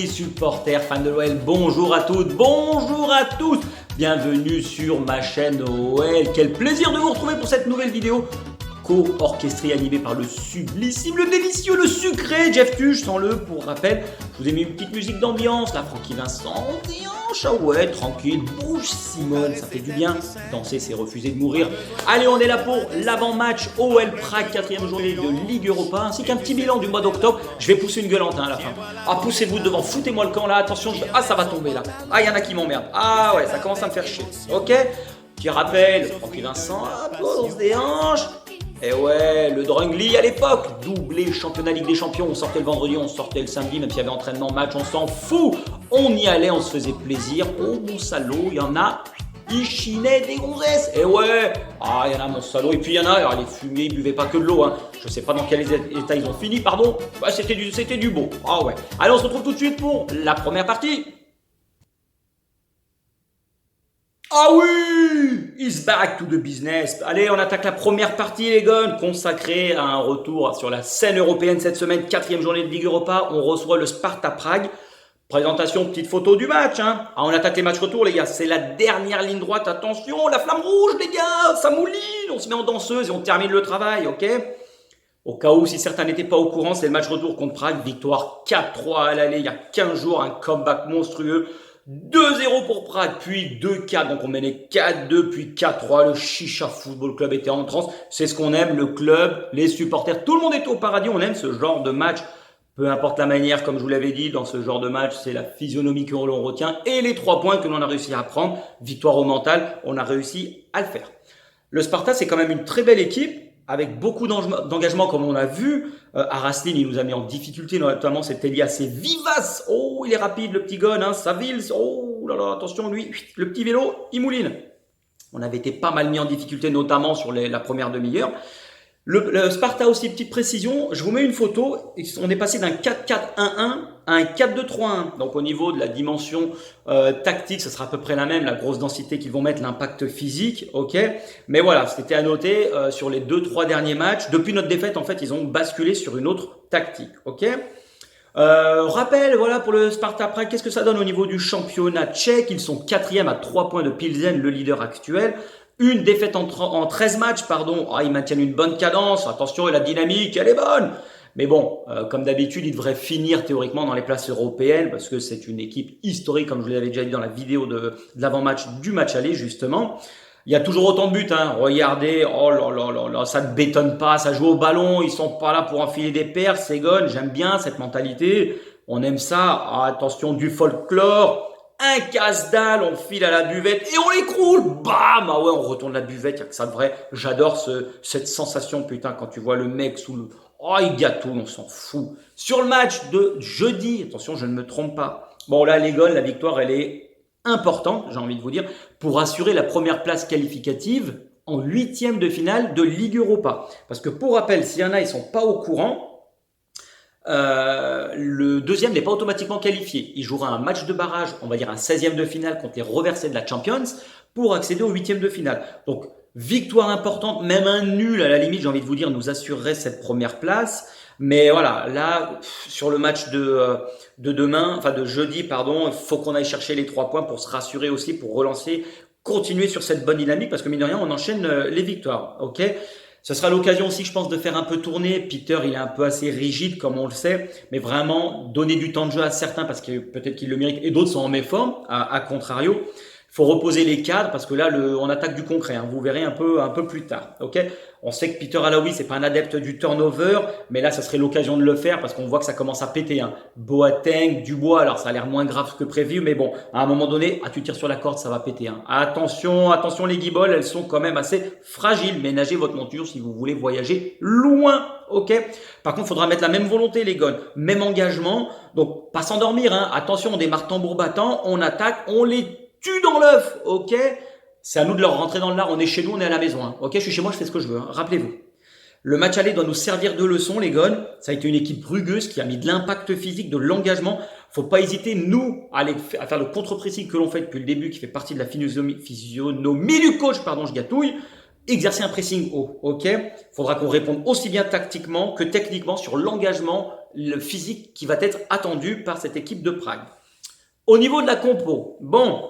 Supporters, fans de l'OL, bonjour à toutes, bonjour à tous. Bienvenue sur ma chaîne OL. Quel plaisir de vous retrouver pour cette nouvelle vidéo co-orchestrée, animée par le sublissime, le délicieux, le sucré Jeff Tuche. Sans le, pour rappel, je vous ai mis une petite musique d'ambiance, là, Francky Vincent, ah ouais, tranquille, bouge Simone, ça fait du bien. Danser, c'est refuser de mourir. Allez, on est là pour l'avant-match OL Prague, 4e journée de Ligue Europa, ainsi qu'un petit bilan du mois d'octobre. Je vais pousser une gueulante à la fin. Ah, poussez-vous devant, foutez-moi le camp là, attention, ah, ça va tomber là. Ah, il y en a qui m'emmerdent. Ah ouais, ça commence à me faire chier. Ok, petit rappel, Francky Vincent, on se déhanche. Et ouais, le Drungly à l'époque, doublé championnat Ligue des Champions, on sortait le vendredi, on sortait le samedi, même s'il y avait entraînement, match, on s'en fout. On y allait, on se faisait plaisir. Oh mon salaud, il y en a, ils chinaient des gonzesses. Et ouais, ah il y en a mon salaud, et puis il y en a, alors les fumiers, ils buvaient pas que de l'eau, hein. Je sais pas dans quel état ils ont fini, pardon. Bah, c'était du beau, ah ouais. Allez, on se retrouve tout de suite pour la première partie. Ah oui, it's back to the business. Allez, on attaque la première partie, les gars, consacrée à un retour sur la scène européenne cette semaine, 4e journée de Ligue Europa. On reçoit le Sparta Prague. Présentation, petite photo du match. Hein. Ah, on attaque les matchs retour, les gars. C'est la dernière ligne droite. Attention, la flamme rouge, les gars. Ça mouline. On se met en danseuse et on termine le travail, ok? Au cas où, si certains n'étaient pas au courant, c'est le match retour contre Prague. Victoire 4-3 à l'aller il y a 15 jours. Un comeback monstrueux. 2-0 pour Prague, puis 2-4, donc on menait 4-2, puis 4-3, le Chicha Football Club était en transe, c'est ce qu'on aime, le club, les supporters, tout le monde est au paradis, on aime ce genre de match, peu importe la manière, comme je vous l'avais dit, dans ce genre de match, c'est la physionomie que l'on retient, et les 3 points que l'on a réussi à prendre, victoire au mental, on a réussi à le faire. Le Sparta, c'est quand même une très belle équipe, avec beaucoup d'engagement comme on a vu. Araslin, il nous a mis en difficulté, notamment cet ailier assez vivace. Oh, il est rapide, le petit gon, hein, Saville. Oh là là, attention, lui, le petit vélo, il mouline. On avait été pas mal mis en difficulté, notamment sur la première demi-heure. Le Sparta aussi, petite précision, je vous mets une photo, on est passé d'un 4-4-1-1 à un 4-2-3-1. Donc au niveau de la dimension tactique, ce sera à peu près la même, la grosse densité qu'ils vont mettre, l'impact physique, ok. Mais voilà, c'était à noter sur les 2-3 derniers matchs. Depuis notre défaite, en fait, ils ont basculé sur une autre tactique, ok. Rappel, voilà, pour le Sparta Prague, qu'est-ce que ça donne au niveau du championnat tchèque? Ils sont 4e à 3 points de Pilsen, le leader actuel. Une défaite en 13 matchs, pardon. Ah, ils maintiennent une bonne cadence. Attention, et la dynamique, elle est bonne. Mais bon, comme d'habitude, ils devraient finir théoriquement dans les places européennes parce que c'est une équipe historique, comme je l'avais déjà dit dans la vidéo de l'avant-match du match aller, justement. Il y a toujours autant de buts, hein. Regardez, oh là là là là, ça ne bétonne pas, ça joue au ballon, ils sont pas là pour enfiler des paires, Segon, j'aime bien cette mentalité. On aime ça. Ah, attention, du folklore. Un casse-dalle, on file à la buvette et on l'écroule. Bam! Ah ouais, on retourne la buvette, il n'y a que ça de vrai. J'adore cette sensation, putain, quand tu vois le mec sous le... Oh, il gâteau, on s'en fout. Sur le match de jeudi, attention, je ne me trompe pas. Bon, là, les goals, la victoire, elle est importante, j'ai envie de vous dire, pour assurer la première place qualificative en 8e de finale de Ligue Europa. Parce que pour rappel, s'il y en a, ils ne sont pas au courant, le deuxième n'est pas automatiquement qualifié. Il jouera un match de barrage, on va dire un 16e de finale contre les reversés de la Champions pour accéder au 8e de finale. Donc, victoire importante, même un nul à la limite, j'ai envie de vous dire, nous assurerait cette première place. Mais voilà, là, sur le match de demain, enfin de jeudi, pardon, il faut qu'on aille chercher les 3 points pour se rassurer aussi, pour relancer, continuer sur cette bonne dynamique parce que mine de rien, on enchaîne les victoires, ok ? Ce sera l'occasion aussi, je pense, de faire un peu tourner. Peter, il est un peu assez rigide, comme on le sait, mais vraiment donner du temps de jeu à certains parce que peut-être qu'ils le méritent et d'autres sont en méforme, à contrario. Il faut reposer les cadres parce que là, on attaque du concret. Hein. Vous verrez un peu plus tard. Ok. On sait que Peter Alaoui, c'est pas un adepte du turnover, mais là, ça serait l'occasion de le faire parce qu'on voit que ça commence à péter. Hein. Boateng, Dubois, alors ça a l'air moins grave que prévu, mais bon, à un moment donné, tu tires sur la corde, ça va péter. Hein. Attention, attention, les guibolles, elles sont quand même assez fragiles. Ménagez votre monture si vous voulez voyager loin. Ok. Par contre, il faudra mettre la même volonté, les gars, même engagement. Donc, pas s'endormir. Hein. Attention, on démarre tambour battant, on attaque, on les tue dans l'œuf, ok. c'est à nous de leur rentrer dans le lard. On est chez nous, on est à la maison. Hein. Ok, je suis chez moi, je fais ce que je veux. Hein. Rappelez-vous. Le match aller doit nous servir de leçon, les gars. Ça a été une équipe rugueuse qui a mis de l'impact physique, de l'engagement. Faut pas hésiter, nous, à faire le contre-pressing que l'on fait depuis le début, qui fait partie de la physionomie du coach, pardon, je gâtouille. Exercer un pressing haut, ok? Faudra qu'on réponde aussi bien tactiquement que techniquement sur l'engagement, le physique qui va être attendu par cette équipe de Prague. Au niveau de la compo, bon,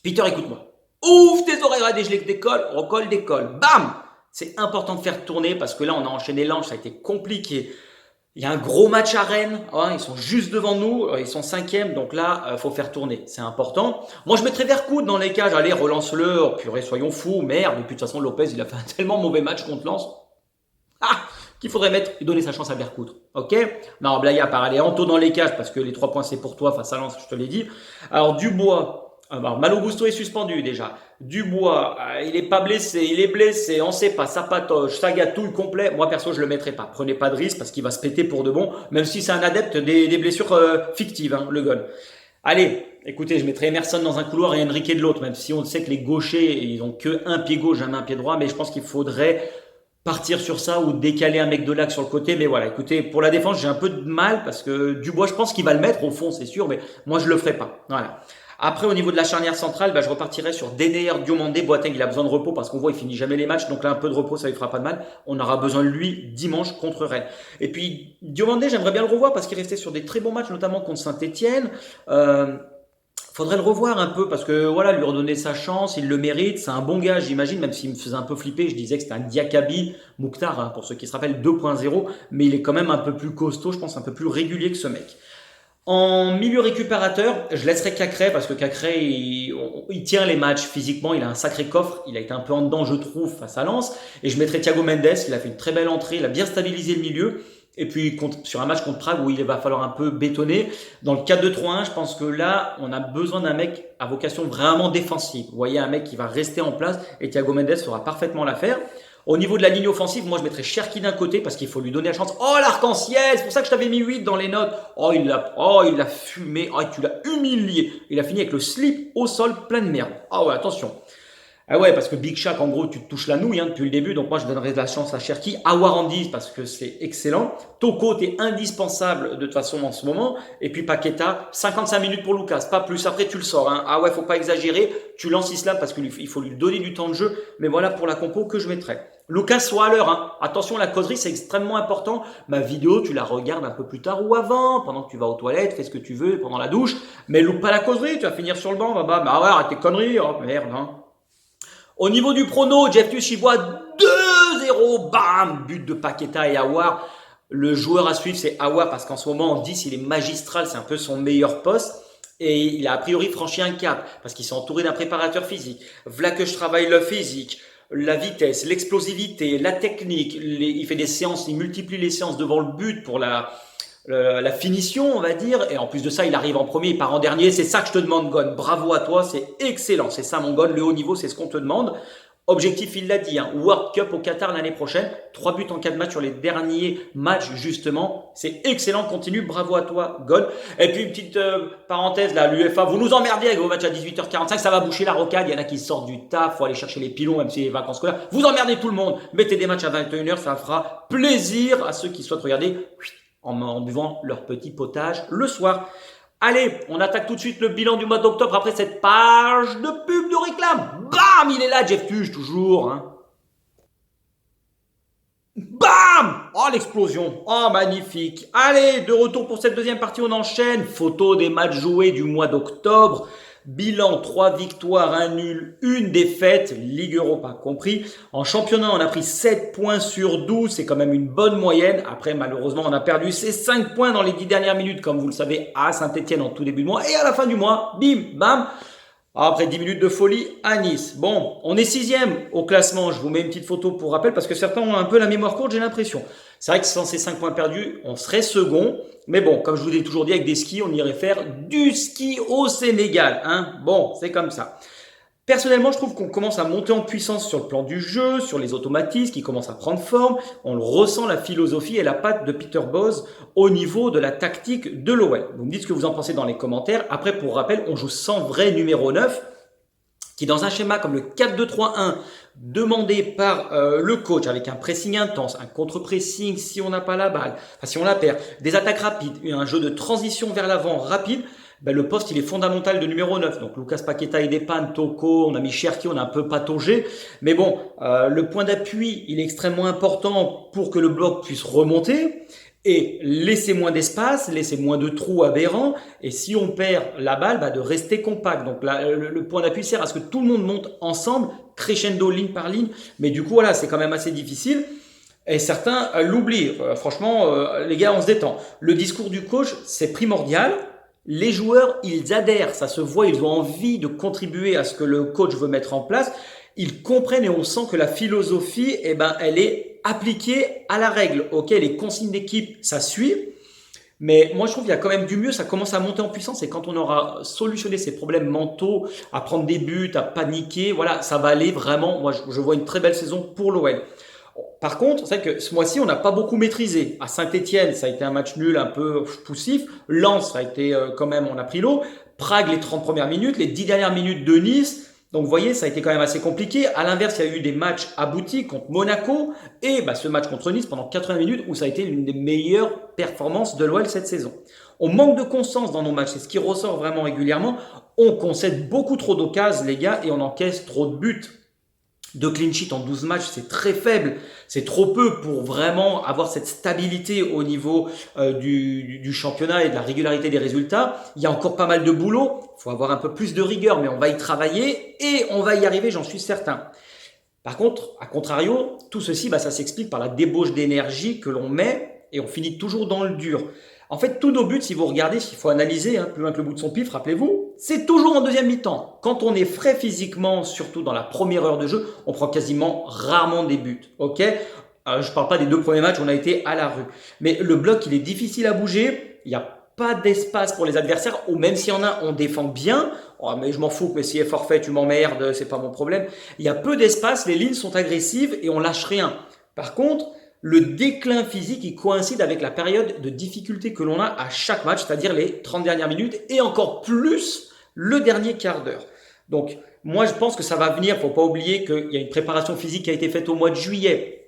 Peter, écoute-moi. Ouvre tes oreilles, regarde, je décolle, recolle, décolle. Bam! C'est important de faire tourner parce que là, on a enchaîné l'ange, ça a été compliqué. Il y a un gros match à Rennes, hein, ils sont juste devant nous, ils sont 5e, donc là, faut faire tourner, c'est important. Moi, je mettrais Vercoute dans les cages, allez, relance-le, oh, purée, soyons fous, merde, et puis de toute façon, Lopez, il a fait un tellement mauvais match contre Lens, qu'il faudrait mettre et donner sa chance à Vercoute, ok? Non, blague à part, allez, Anto dans les cages, parce que les 3 points, c'est pour toi face à Lens, je te l'ai dit. Alors, Dubois, alors, Malo Gusto est suspendu déjà. Dubois, il est pas blessé, il est blessé, on sait pas, ça patoche, ça gâtouille complet. Moi perso, je le mettrai pas. Prenez pas de risque parce qu'il va se péter pour de bon, même si c'est un adepte des blessures fictives, hein, le gun. Allez, écoutez, je mettrai Emerson dans un couloir et Enrique de l'autre, même si on sait que les gauchers, ils ont que un pied gauche, jamais un pied droit, mais je pense qu'il faudrait partir sur ça ou décaler un mec de l'axe sur le côté. Mais voilà, écoutez, pour la défense, j'ai un peu de mal parce que Dubois, je pense qu'il va le mettre au fond, c'est sûr, mais moi, je le ferai pas. Voilà. Après, au niveau de la charnière centrale, je repartirai sur Denayer, Diomandé. Boateng, il a besoin de repos parce qu'on voit, il finit jamais les matchs. Donc là, un peu de repos, ça lui fera pas de mal. On aura besoin de lui dimanche contre Rennes. Et puis, Diomandé, j'aimerais bien le revoir parce qu'il restait sur des très bons matchs, notamment contre Saint-Etienne. Faudrait le revoir un peu parce que voilà, lui redonner sa chance, il le mérite. C'est un bon gars, j'imagine, même s'il me faisait un peu flipper. Je disais que c'était un Diakabi Mouktar, hein, pour ceux qui se rappellent, 2.0. Mais il est quand même un peu plus costaud, je pense, un peu plus régulier que ce mec. En milieu récupérateur, je laisserai Cacré parce que Cacré, il tient les matchs physiquement, il a un sacré coffre, il a été un peu en dedans, je trouve, face à Lens. Et je mettrai Thiago Mendes, il a fait une très belle entrée, il a bien stabilisé le milieu. Et puis sur un match contre Prague où il va falloir un peu bétonner, dans le 4-2-3-1, je pense que là, on a besoin d'un mec à vocation vraiment défensive. Vous voyez, un mec qui va rester en place et Thiago Mendes fera parfaitement l'affaire. Au niveau de la ligne offensive, moi je mettrais Cherki d'un côté parce qu'il faut lui donner la chance. Oh, l'arc-en-ciel, c'est pour ça que je t'avais mis 8 dans les notes. Oh, il l'a fumé. Oh, tu l'as humilié. Il a fini avec le slip au sol plein de merde. Ah ouais, attention. Ah ouais, parce que Big Shaq, en gros, tu te touches la nouille, hein, depuis le début. Donc moi, je donnerais de la chance à Cherki. Awar en 10 parce que c'est excellent. Toko, t'es indispensable de toute façon en ce moment. Et puis Paqueta, 55 minutes pour Lucas, pas plus. Après, tu le sors. Hein. Ah ouais, faut pas exagérer. Tu lances Islam parce qu'il faut lui donner du temps de jeu. Mais voilà pour la compo que je mettrais. Lucas, soit à l'heure. Hein. Attention, la causerie, c'est extrêmement important. Ma vidéo, tu la regardes un peu plus tard ou avant, pendant que tu vas aux toilettes, fais ce que tu veux, pendant la douche. Mais loupe pas la causerie, tu vas finir sur le banc. Bah ouais, arrête tes conneries. Oh merde, hein. Au niveau du prono, Jeff Tuch, il voit 2-0, bam, but de Paqueta et Awar. Le joueur à suivre, c'est Awar parce qu'en ce moment, en 10, il est magistral, c'est un peu son meilleur poste. Et il a priori franchi un cap parce qu'il s'est entouré d'un préparateur physique. Voilà que je travaille le physique, la vitesse, l'explosivité, la technique. Il fait des séances, il multiplie les séances devant le but pour la finition, on va dire. Et en plus de ça, il arrive en premier, il part en dernier. C'est ça que je te demande, Gon. Bravo à toi, c'est excellent. C'est ça, mon Gon. Le haut niveau, c'est ce qu'on te demande. Objectif, il l'a dit, hein, World Cup au Qatar l'année prochaine. 3 buts en 4 matchs sur les derniers matchs, justement. C'est excellent, continue. Bravo à toi, Gon. Et puis, une petite parenthèse, là, l'UEFA, vous nous emmerdez avec vos matchs à 18h45. Ça va boucher la rocade. Il y en a qui sortent du taf. Faut aller chercher les pilons, même si les vacances scolaires. Vous emmerdez tout le monde. Mettez des matchs à 21h. Ça fera plaisir à ceux qui souhaitent regarder en buvant leur petit potage le soir. Allez, on attaque tout de suite le bilan du mois d'octobre après cette page de pub de réclame. Bam, il est là, Jeff Tuch, toujours. Hein. Bam! Oh, l'explosion. Oh, magnifique. Allez, de retour pour cette deuxième partie, on enchaîne. Photo des matchs joués du mois d'octobre. Bilan, 3 victoires, 1 nul, 1 défaite, Ligue Europa compris. En championnat, on a pris 7 points sur 12, c'est quand même une bonne moyenne. Après, malheureusement, on a perdu ces 5 points dans les 10 dernières minutes, comme vous le savez, à Saint-Etienne en tout début de mois. Et à la fin du mois, bim, bam. Après 10 minutes de folie à Nice. Bon, on est 6e au classement. Je vous mets une petite photo pour rappel parce que certains ont un peu la mémoire courte, j'ai l'impression. C'est vrai que sans ces 5 points perdus, on serait second. Mais bon, comme je vous l'ai toujours dit, avec des skis, on irait faire du ski au Sénégal. Hein. Bon, c'est comme ça. Personnellement, je trouve qu'on commence à monter en puissance sur le plan du jeu, sur les automatismes qui commencent à prendre forme. On le ressent, la philosophie et la patte de Peter Bosz au niveau de la tactique de l'OL. Vous me dites ce que vous en pensez dans les commentaires. Après, pour rappel, on joue sans vrai numéro 9. qui dans un schéma comme le 4-2-3-1 demandé par le coach avec un pressing intense, un contre-pressing si on n'a pas la balle, enfin si on la perd, des attaques rapides, un jeu de transition vers l'avant rapide, ben le poste il est fondamental de numéro 9. Donc Lucas Paqueta il dépanne, Toko, on a mis Cherki, on a un peu pataugé, mais bon, le point d'appui il est extrêmement important pour que le bloc puisse remonter. Et laisser moins d'espace, laisser moins de trous aberrants, et si on perd la balle, bah de rester compact. Donc là, le point d'appui sert à ce que tout le monde monte ensemble, crescendo ligne par ligne, mais du coup voilà, c'est quand même assez difficile. Et certains l'oublient. Franchement, les gars, on se détend. Le discours du coach, c'est primordial. Les joueurs, ils adhèrent, ça se voit, ils ont envie de contribuer à ce que le coach veut mettre en place. Ils comprennent et on sent que la philosophie, eh ben, elle est appliquée à la règle. Ok, les consignes d'équipe, ça suit. Mais moi, je trouve qu'il y a quand même du mieux. Ça commence à monter en puissance et quand on aura solutionné ces problèmes mentaux, à prendre des buts, à paniquer, voilà, ça va aller vraiment. Moi, je vois une très belle saison pour l'OL. Par contre, c'est vrai que ce mois-ci, on n'a pas beaucoup maîtrisé. À Saint-Etienne, ça a été un match nul, un peu poussif. Lens, ça a été quand même, on a pris l'eau. Prague, les 30 premières minutes, les 10 dernières minutes de Nice. Donc, vous voyez, ça a été quand même assez compliqué. À l'inverse, il y a eu des matchs aboutis contre Monaco et ce match contre Nice pendant 80 minutes où ça a été l'une des meilleures performances de l'OL cette saison. On manque de constance dans nos matchs. C'est ce qui ressort vraiment régulièrement. On concède beaucoup trop d'occasions, les gars, et on encaisse trop de buts. De clean sheet en 12 matchs, c'est très faible. C'est trop peu pour vraiment avoir cette stabilité au niveau du championnat et de la régularité des résultats. Il y a encore pas mal de boulot. Il faut avoir un peu plus de rigueur, mais on va y travailler et on va y arriver, j'en suis certain. Par contre, à contrario, tout ceci, ça s'explique par la débauche d'énergie que l'on met et on finit toujours dans le dur. En fait, tous nos buts, si vous regardez, s'il faut analyser plus loin que le bout de son pif, rappelez-vous, c'est toujours en deuxième mi-temps. Quand on est frais physiquement, surtout dans la première heure de jeu, on prend quasiment rarement des buts. Ok, je parle pas des 2 premiers matchs, on a été à la rue. Mais le bloc, il est difficile à bouger. Il n'y a pas d'espace pour les adversaires, ou même s'il y en a, on défend bien. Oh, mais je m'en fous, mais si est forfait, tu m'emmerdes, c'est pas mon problème. Il y a peu d'espace, les lignes sont agressives et on lâche rien. Par contre, le déclin physique, il coïncide avec la période de difficulté que l'on a à chaque match, c'est-à-dire les 30 dernières minutes et encore plus le dernier quart d'heure. Donc, moi, je pense que ça va venir. Faut pas oublier qu'il y a une préparation physique qui a été faite au mois de juillet.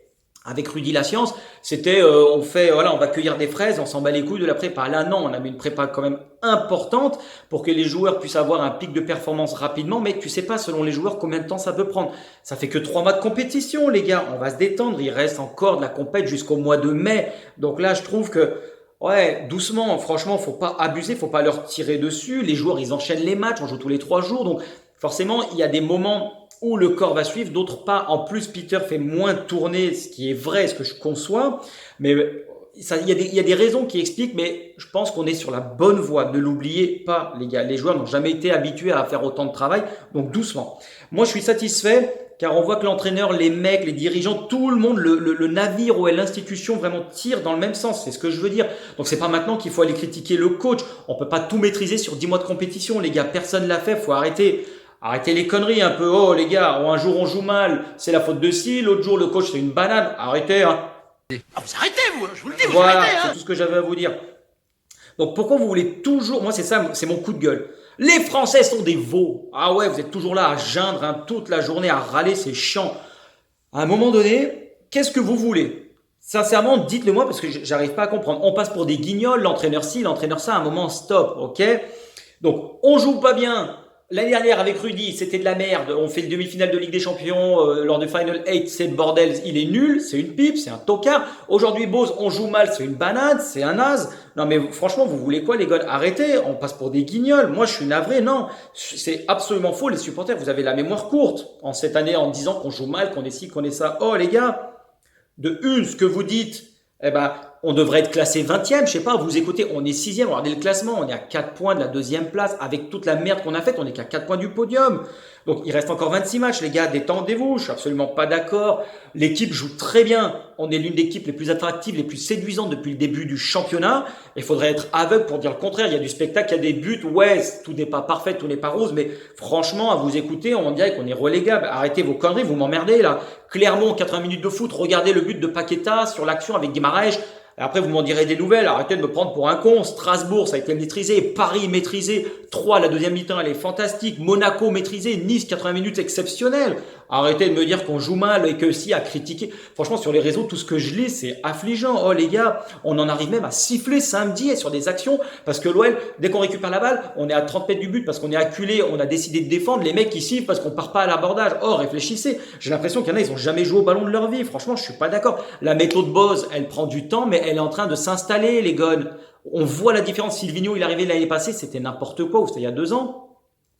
Avec Rudy La Science, c'était on va cueillir des fraises, on s'en bat les couilles de la prépa. Là non, on a mis une prépa quand même importante pour que les joueurs puissent avoir un pic de performance rapidement, mais tu sais pas selon les joueurs combien de temps ça peut prendre. Ça fait que 3 mois de compétition les gars, on va se détendre, il reste encore de la compète jusqu'au mois de mai. Donc là je trouve que doucement, franchement, faut pas abuser, faut pas leur tirer dessus. Les joueurs ils enchaînent les matchs, on joue tous les 3 jours, donc forcément il y a des moments où le corps va suivre, d'autres pas. En plus, Peter fait moins tourner, ce qui est vrai, ce que je conçois. Mais il y a des raisons qui expliquent, mais je pense qu'on est sur la bonne voie. Ne l'oubliez pas, les gars. Les joueurs n'ont jamais été habitués à faire autant de travail, donc doucement. Moi, je suis satisfait car on voit que l'entraîneur, les mecs, les dirigeants, tout le monde, le navire ou l'institution vraiment tire dans le même sens. C'est ce que je veux dire. Donc, c'est pas maintenant qu'il faut aller critiquer le coach. On peut pas tout maîtriser sur 10 mois de compétition, les gars. Personne l'a fait. Faut arrêter. Arrêtez les conneries un peu. Oh les gars, un jour on joue mal, c'est la faute de ci, l'autre jour le coach c'est une banane. Arrêtez hein. Ah vous arrêtez vous, je vous le dis, vous Voilà, arrêtez hein. c'est tout ce que j'avais à vous dire. Donc pourquoi vous voulez toujours, moi c'est ça, c'est mon coup de gueule. Les Français sont des veaux. Ah ouais, vous êtes toujours là à geindre toute la journée, à râler, c'est chiant. À un moment donné, qu'est-ce que vous voulez? Sincèrement, dites-le moi parce que j'arrive pas à comprendre. On passe pour des guignols, l'entraîneur ci, l'entraîneur ça, à un moment stop, ok? Donc on joue pas bien. L'année dernière avec Rudy, c'était de la merde. On fait le demi-finale de Ligue des Champions lors de Final 8, c'est le bordel. Il est nul, c'est une pipe, c'est un tocard. Aujourd'hui, Bose, on joue mal, c'est une banane, c'est un naze. Non mais franchement, vous voulez quoi les gars? Arrêtez, on passe pour des guignols. Moi, je suis navré, non. C'est absolument faux les supporters. Vous avez la mémoire courte en cette année en disant qu'on joue mal, qu'on est ci, qu'on est ça. Oh les gars, de une, ce que vous dites, on devrait être classé 20e, je sais pas, vous écoutez, on est 6e, regardez le classement, on est à 4 points de la 2e place, avec toute la merde qu'on a faite, on est qu'à 4 points du podium. Donc il reste encore 26 matchs, les gars, détendez-vous, je suis absolument pas d'accord. L'équipe joue très bien, on est l'une des équipes les plus attractives, les plus séduisantes depuis le début du championnat. Il faudrait être aveugle pour dire le contraire, il y a du spectacle, il y a des buts, ouais, tout n'est pas parfait, tout n'est pas rose, mais franchement, à vous écouter, on dirait qu'on est relégable. Arrêtez vos conneries, vous m'emmerdez là. Clermont, 80 minutes de foot, regardez le but de Paqueta sur l'action avec Guimaraes. Après, vous m'en direz des nouvelles. Arrêtez de me prendre pour un con. Strasbourg, ça a été maîtrisé. Paris, maîtrisé. 3, la deuxième mi-temps, elle est fantastique. Monaco, maîtrisé. Nice, 80 minutes, exceptionnel. Arrêtez de me dire qu'on joue mal et que si à critiquer. Franchement, sur les réseaux, tout ce que je lis, c'est affligeant. Oh les gars, on en arrive même à siffler samedi et sur des actions parce que l'OL, dès qu'on récupère la balle, on est à 30 mètres du but parce qu'on est acculé, on a décidé de défendre. Les mecs, ils sifflent parce qu'on part pas à l'abordage. Oh, réfléchissez. J'ai l'impression qu'il y en a, ils ont jamais joué au ballon de leur vie. Franchement, je suis pas d'accord. La méthode Boz, elle prend du temps, mais elle est en train de s'installer, les gars. On voit la différence. Silvino, il est arrivé l'année passée, c'était n'importe quoi, ou c'était il y a 2 ans.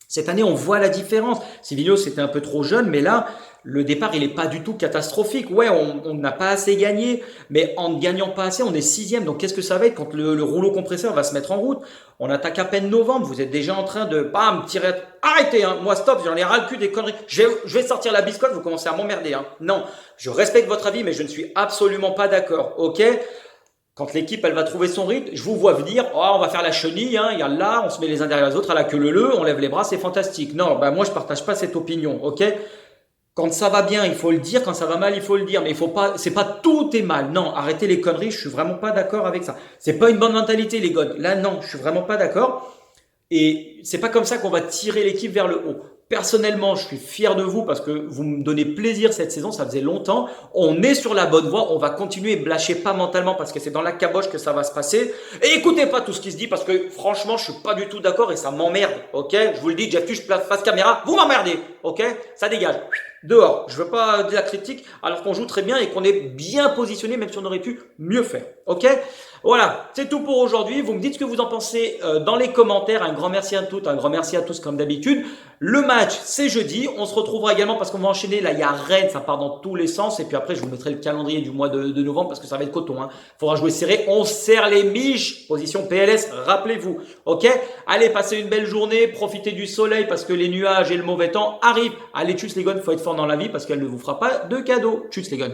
Cette année, on voit la différence. Silvino, c'était un peu trop jeune, mais là, le départ, il est pas du tout catastrophique. Ouais, on n'a pas assez gagné, mais en ne gagnant pas assez, on est 6e. Donc, qu'est-ce que ça va être quand le rouleau compresseur va se mettre en route? On attaque à peine novembre. Vous êtes déjà en train de, bam, tirer. Arrêtez, hein. Moi, stop, j'en ai ras le cul des conneries. Je vais sortir la biscotte, vous commencez à m'emmerder, hein. Non, je respecte votre avis, mais je ne suis absolument pas d'accord. Ok? Quand l'équipe, elle va trouver son rythme, je vous vois venir, oh, on va faire la chenille, hein, il y a là, on se met les uns derrière les autres, à la queue leu, on lève les bras, c'est fantastique. Non, bah moi je partage pas cette opinion, ok? Quand ça va bien, il faut le dire, quand ça va mal, il faut le dire, mais il faut pas, c'est pas tout est mal. Non, arrêtez les conneries, je suis vraiment pas d'accord avec ça. C'est pas une bonne mentalité, les gars. Là, non, je suis vraiment pas d'accord. Et c'est pas comme ça qu'on va tirer l'équipe vers le haut. Personnellement, je suis fier de vous parce que vous me donnez plaisir cette saison, ça faisait longtemps. On est sur la bonne voie, on va continuer, lâchez pas mentalement parce que c'est dans la caboche que ça va se passer. Et écoutez pas tout ce qui se dit parce que franchement, je suis pas du tout d'accord et ça m'emmerde, ok? Je vous le dis, Jeff Tuch, face caméra, vous m'emmerdez, ok? Ça dégage. Dehors, je veux pas de la critique alors qu'on joue très bien et qu'on est bien positionné même si on aurait pu mieux faire, ok? Voilà, c'est tout pour aujourd'hui. Vous me dites ce que vous en pensez dans les commentaires. Un grand merci à toutes, un grand merci à tous comme d'habitude. Le match, c'est jeudi. On se retrouvera également parce qu'on va enchaîner. Là, il y a Rennes, ça part dans tous les sens. Et puis après, je vous mettrai le calendrier du mois de novembre parce que ça va être coton. Hein. Faudra jouer serré. On serre les miches. Position PLS, rappelez-vous. Ok? Allez, passez une belle journée. Profitez du soleil parce que les nuages et le mauvais temps arrivent. Allez, tchuss les gars, faut être fort dans la vie parce qu'elle ne vous fera pas de cadeaux. Tchuss les gars.